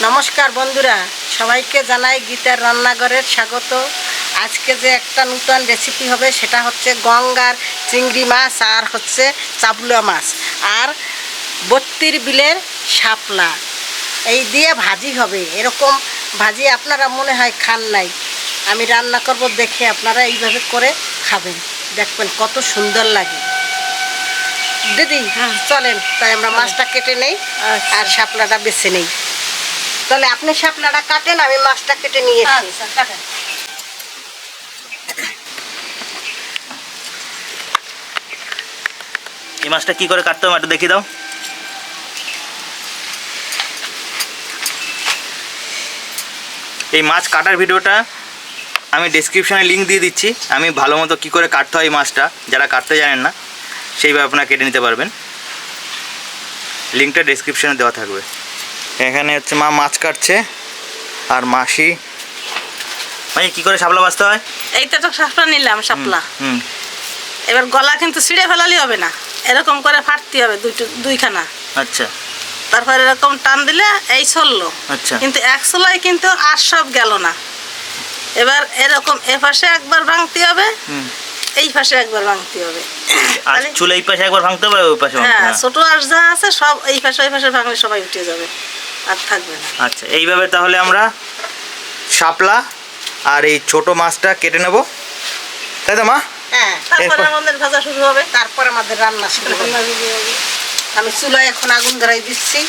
নমস্কার বন্ধুরা, সবাইকে জানাই গীতার রান্নাঘরের স্বাগত। আজকে যে একটা নতুন রেসিপি হবে সেটা হচ্ছে গঙ্গার চিংড়ি মাছ আর হচ্ছে চাবুয়া মাছ আর বত্তির বিলের শাপলা, এই দিয়ে ভাজি হবে। এরকম ভাজি আপনারা মনে হয় খান নাই, আমি রান্না করব, দেখে আপনারা এইভাবে করে খাবেন, দেখবেন কত সুন্দর লাগে। দিদি চলেন, তাই আমরা মাছটা কেটে নেই আর শাপলাটা বেছে নেই। তাহলে আপনি শাপলাটা কাটেন, আমি মাছটা কেটে নিয়ে কাটেন। এই মাছটা কি করে কাটতে হবে একটু দেখিয়ে দাও। এই মাছ কাটার ভিডিওটা আমি ডেসক্রিপশানে লিঙ্ক দিয়ে দিচ্ছি। আমি ভালো মতো কী করে কাটতে হয় এই মাছটা, যারা কাটতে জানেন না সেইভাবে আপনারা কেটে নিতে পারবেন। লিঙ্কটা ডেসক্রিপশানে দেওয়া থাকবে। এখানে হচ্ছে মা মাছ কাটছে আর মাসি। ভাই কী করে শাপলা বাছতে হয়? এইটা তো শাপলা নিলাম, শাপলা এবার গলা কিন্তু ছিঁড়ে ফেলালি হবে না, এরকম করে ফাটতে হবে দুইখানা। আচ্ছা, তারপর এরকম টান দিলে এই চললো। আচ্ছা, কিন্তু এক চলাই কিন্তু আর সব গেল না। এবার এরকম এ পাশে একবার ভাঙতে হবে, এই পাশে একবার ভাঙতে হবে। আর চুলে এই পাশে একবার ভাঙতে হবে, ওই পাশে হ্যাঁ, ছোট আর যা আছে সব এই পাশে ওই পাশে ভাঙলে সবাই উঠে যাবে, আর থাকবে না। আচ্ছা, এইভাবে তাহলে আমরা শাপলা আর এই ছোট মাছটা কেটে নেব, তাই তো মা? হ্যাঁ, তারপরে আমাদের ভাজা শুরু হবে, তারপর আমাদের রান্না শুরু হবে। আমি চুলায় এখন আগুন ধরাই দিচ্ছি।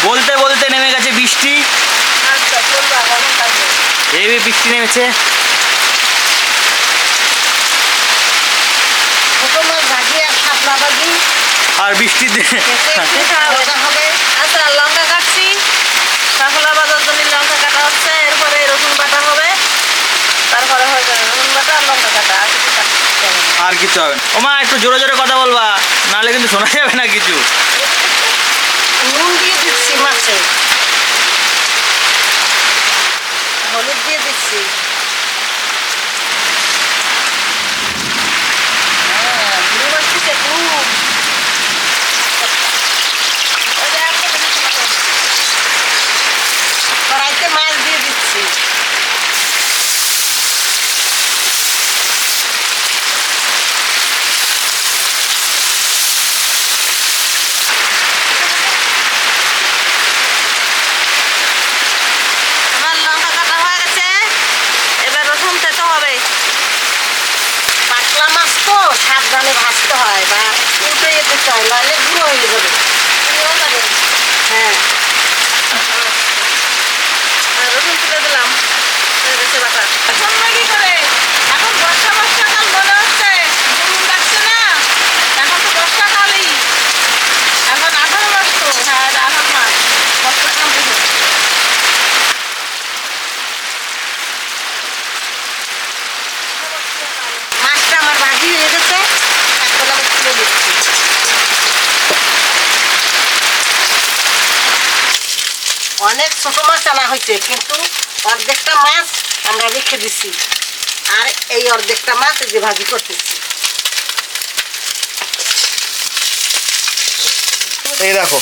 বলতে বলতে নেমে গেছে বৃষ্টি। আচ্ছা, চলবে, এখন থাকবে। হেভি বৃষ্টি নেমেছে। ছোট মাছ ভাজি আর শাপলা ভাজি আর বৃষ্টিতে হবে। আচ্ছা, লঙ্কা কাটছি, শাপলা বাজার জন্য লঙ্কা কাটা হচ্ছে, এরপরে রসুন বাটা হবে, তারপরে হয়ে যাবে রসুন বাটা আর লঙ্কা কাটা। আর কিছু কাটতে হবে না। আর কিছু হবে না। ও মা, একটু জোরে জোরে কথা বলবা, নাহলে কিন্তু শোনা যাবে না কিছু। নুন দিয়ে দিচ্ছি মাছে, হলুদ দিয়ে দিচ্ছি। কড়াইতে মাছ দিয়ে দিচ্ছি। আমার লঙ্কা কাটা হয়ে গেছে, এবার রসুন খেতে হবে। পাতলা মাছ তো সাবধানে ভাজতে হয় বা উল্টে দিতে হয়, নাহলে গুঁড়ো হয়ে যাবে। হ্যাঁ, আর রসুন তুলে দিলাম, হয়ে গেছে বাটা। এখন কি করে, এখন বর্ষাকাল মনে হচ্ছে, গরম লাগছে না? এখন তো বর্ষাকালই, এখন আষাঢ় মাস তো। হ্যাঁ, আষাঢ় মাস, বর্ষাকাল বুঝো। মাছটা আমার ভাজি হয়ে গেছে, এখন আমি তুলে দিচ্ছি। অনেক ছোট মাছ আনা হয়েছে, কিন্তু অর্ধেকটা মাছ আমরা রেখে দিচ্ছি, আর এই অর্ধেকটা মাছ এই যে ভাজি করতেছি। এই দেখো,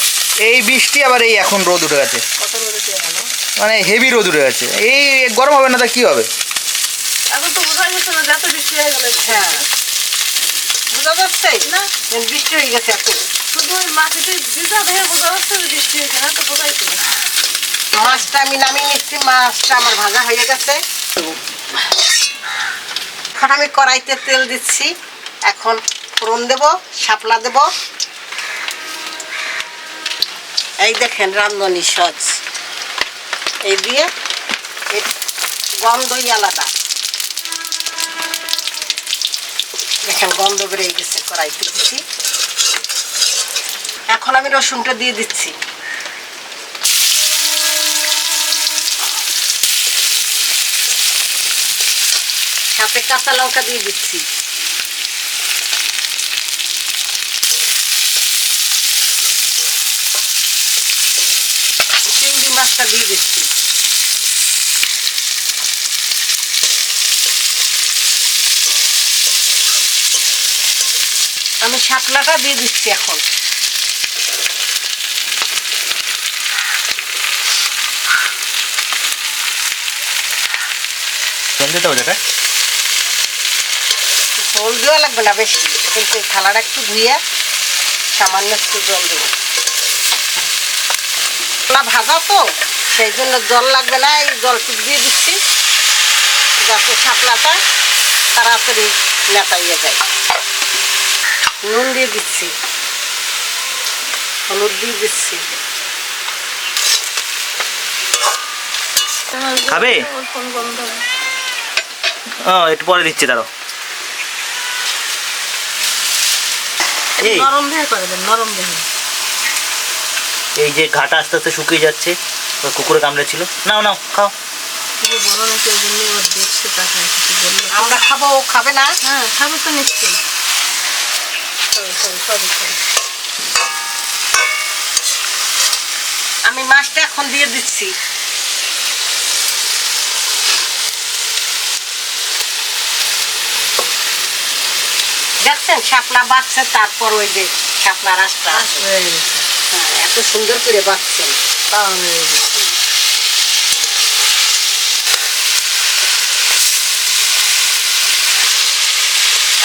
এই বৃষ্টি আবার এই এখন রোদ উঠে গেছে, কত রোদেছে ভালো, মানে হেভি রোদ উঠে গেছে। এই গরম হবে না তা কি হবে? এখন তো বোঝা যাচ্ছে না, যত বৃষ্টি হয়ে গেল। হ্যাঁ, বোঝা যাচ্ছে না, বৃষ্টি হয়ে গেছে এত। শুধু ওই মাটিতে ভিজা দেখে বোঝা যাচ্ছে যে বৃষ্টি হয়েছে, না তো বোঝাইছে না। মাছটা আমি নামিয়ে নিচ্ছি, মাছটা আমার ভাজা হয়ে গেছে। এখন আমি কড়াইতে তেল দিচ্ছি, এখন ফোড়ন দেব, শাপলা দেব। এই দেখেন রাঁধুনি সজ, এই দিয়ে গন্ধই আলাদা। দেখেন গন্ধ বেরিয়ে গেছে, কড়াইতে দিচ্ছি। এখন আমি রসুনটা দিয়ে দিচ্ছি। সাথে কাঁচা লঙ্কা দিয়ে দিচ্ছি। চিংড়ি মাছটা দিয়ে দিচ্ছি। আমি শাপলাটা দিয়ে দিচ্ছি এখন। দিতে হবে এটা? ঝোল দেওয়া লাগবে না বেশি, কিন্তু এই থালাটা একটু ধুয়ে সামান্য একটু জল দেবো। ভাজা তো সেই জন্য জল লাগবে না, এই জলটুকু দিয়ে দিচ্ছি যাতে শাপলাটা তাড়াতাড়ি নেতাইয়ে যায়। নুন দিয়ে দিচ্ছি, হলুদ দিয়ে দিচ্ছি। খাবে? কোন গন্ধ? একটু পরে দিচ্ছি তারও। এই নরম ভেঙে করে দেন, নরম ভেঙে। এই যে ঘাটা আস্তে আস্তে শুকিয়ে যাচ্ছে, ওই কুকুরে কামড়েছিল। নাও নাও খাও। বলো নাকি ওই জন্যই ওর দেখছে, তাকায় কিছু বললো। আমরা খাবো, ও খাবে না? হ্যাঁ খাবে তো নিশ্চয়ই। সরি। আমি মাছটা এখন দিয়ে দিচ্ছি। দেখছেন শাপলা বাচ্চা, তারপর ওই যে শাপলা রাস্তা এত সুন্দর করে বাচ্চেন।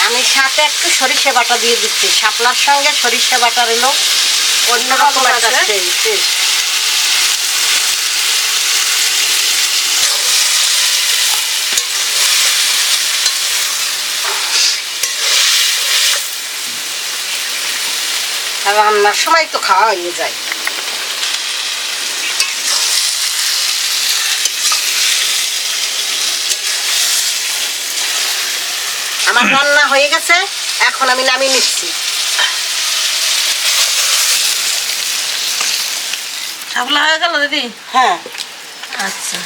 আমি সাথে একটু সরিষা বাটা দিয়ে দিচ্ছি, শাপলার সঙ্গে সরিষা বাটা এলো অন্যরকম একটা টেস্ট। রান্নার সময় তো খাওয়া হয়ে যায়। আমার রান্না হয়ে গেছে, এখন আমি নামিয়ে নিচ্ছি। শাপলা হয়ে গেল দিদি? হ্যাঁ, আচ্ছা।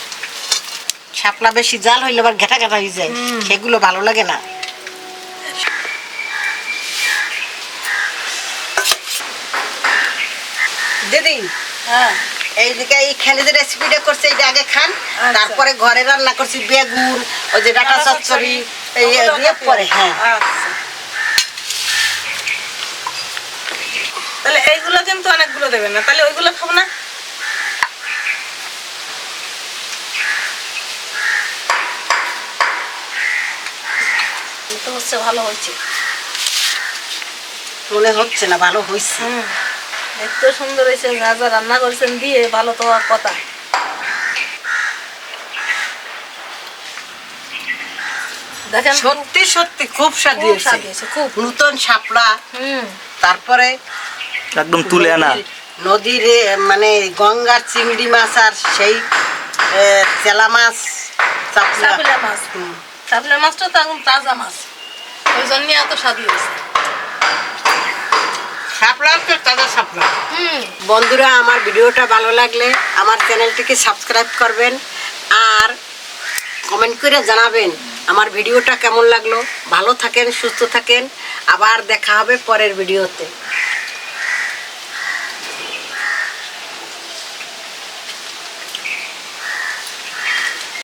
শাপলা বেশি জাল হইলে আবার ঘেটা ঘেটা হয়ে যায়, সেগুলো ভালো লাগে না। দিদি, হ্যাঁ এইদিকে এইখানে যে রেসিপিটা করছে এইটা আগে খান, আচ্ছা। তারপরে ঘরে রান্না করছি বেগুন, ওই যে ডাটা চচ্চড়ি এই দিয়ে পরে। হ্যাঁ, আচ্ছা। তাহলে এইগুলো কিন্তু অনেকগুলো দেবেন না, তাহলে ওইগুলো খাবো না। তো হচ্ছে ভালো হয়েছে, মনে হচ্ছে না ভালো হয়েছে। দেখতে সুন্দর হয়েছে, যা যা রান্না করেছেন দিয়ে ভালো তো হওয়ার কথা। দেখেন সত্যি সত্যি খুব স্বাদ খুব স্বাদ হয়েছে, হয়েছে, খুব। নতুন শাপলা, তারপরে একদম তুলে আনা নদীর মানে গঙ্গার চিংড়ি মাছ আর সেই চেলা মাছ, চাপিলা মাছ। চাপিলা মাছটা তো একদম তাজা মাছ, ওই জন্য এত স্বাদ হয়েছে। শাপলা তো তাজা শাপলা। বন্ধুরা, আমার ভিডিওটা ভালো লাগলে আমার চ্যানেলটিকে সাবস্ক্রাইব করবেন আর কমেন্ট করে জানাবেন আমার ভিডিওটা কেমন লাগলো। ভালো থাকেন, সুস্থ থাকেন, আবার দেখা হবে পরের ভিডিওতে।